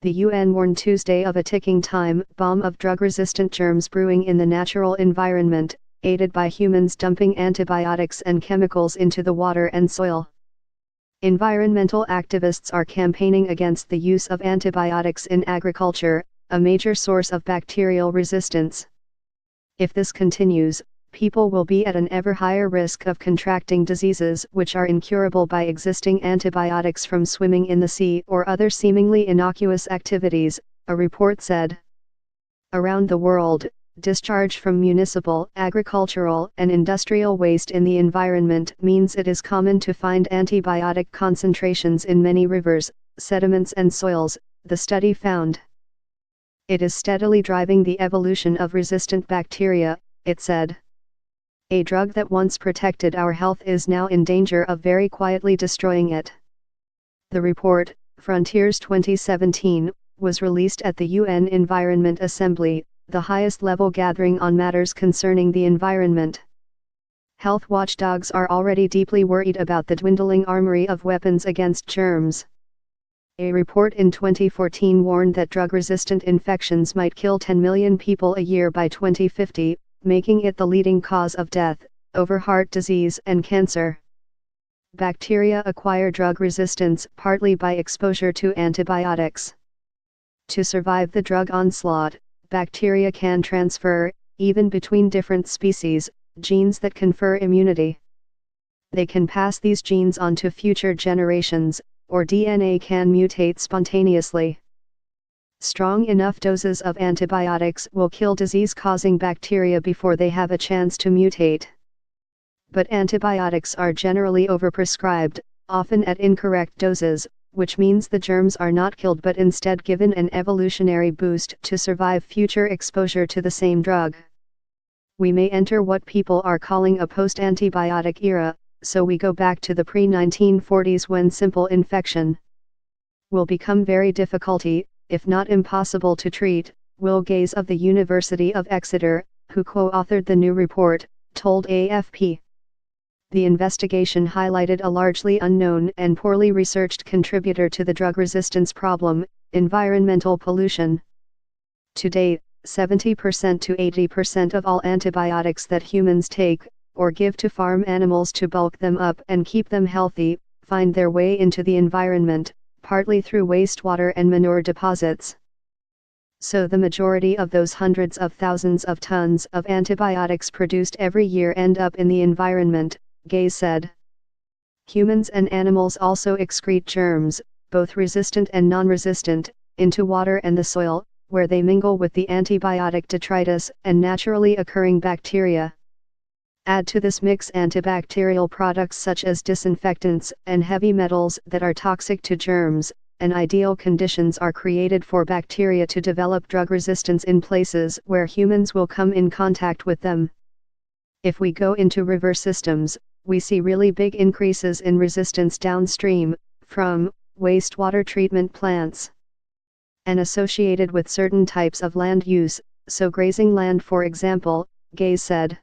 the UN warned Tuesday of a ticking time bomb of drug-resistant germs brewing in the natural environment, aided by humans dumping antibiotics and chemicals into the water and soil. Environmental activists are campaigning against the use of antibiotics in agriculture, a major source of bacterial resistance. If this continues, people will be at an ever higher risk of contracting diseases which are incurable by existing antibiotics from swimming in the sea or other seemingly innocuous activities, a report said. Around the world, discharge from municipal, agricultural, and industrial waste in the environment means it is common to find antibiotic concentrations in many rivers, sediments and soils, the study found. It is steadily driving the evolution of resistant bacteria, it said. A drug that once protected our health is now in danger of very quietly destroying it. The report, Frontiers 2017, was released at the UN Environment Assembly, the highest level gathering on matters concerning the environment. Health watchdogs are already deeply worried about the dwindling armory of weapons against germs. A report in 2014 warned that drug-resistant infections might kill 10 million people a year by 2050, making it the leading cause of death, over heart disease and cancer. Bacteria acquire drug resistance partly by exposure to antibiotics. To survive the drug onslaught, bacteria can transfer, even between different species, genes that confer immunity. They can pass these genes on to future generations, or DNA can mutate spontaneously. Strong enough doses of antibiotics will kill disease-causing bacteria before they have a chance to mutate. But antibiotics are generally overprescribed, often at incorrect doses, which means the germs are not killed but instead given an evolutionary boost to survive future exposure to the same drug. We may enter what people are calling a post-antibiotic era, so we go back to the pre-1940s when simple infection will become very difficult, if not impossible to treat, Will Gaze of the University of Exeter, who co-authored the new report, told AFP. The investigation highlighted a largely unknown and poorly researched contributor to the drug resistance problem, environmental pollution. Today, 70% to 80% of all antibiotics that humans take, or give to farm animals to bulk them up and keep them healthy, find their way into the environment, partly through wastewater and manure deposits. So the majority of those hundreds of thousands of tons of antibiotics produced every year end up in the environment, Gaze said. Humans and animals also excrete germs, both resistant and non-resistant, into water and the soil, where they mingle with the antibiotic detritus and naturally occurring bacteria. Add to this mix antibacterial products such as disinfectants and heavy metals that are toxic to germs, and ideal conditions are created for bacteria to develop drug resistance in places where humans will come in contact with them. If we go into river systems, we see really big increases in resistance downstream, from wastewater treatment plants. And associated with certain types of land use, so grazing land for example, Gaze said.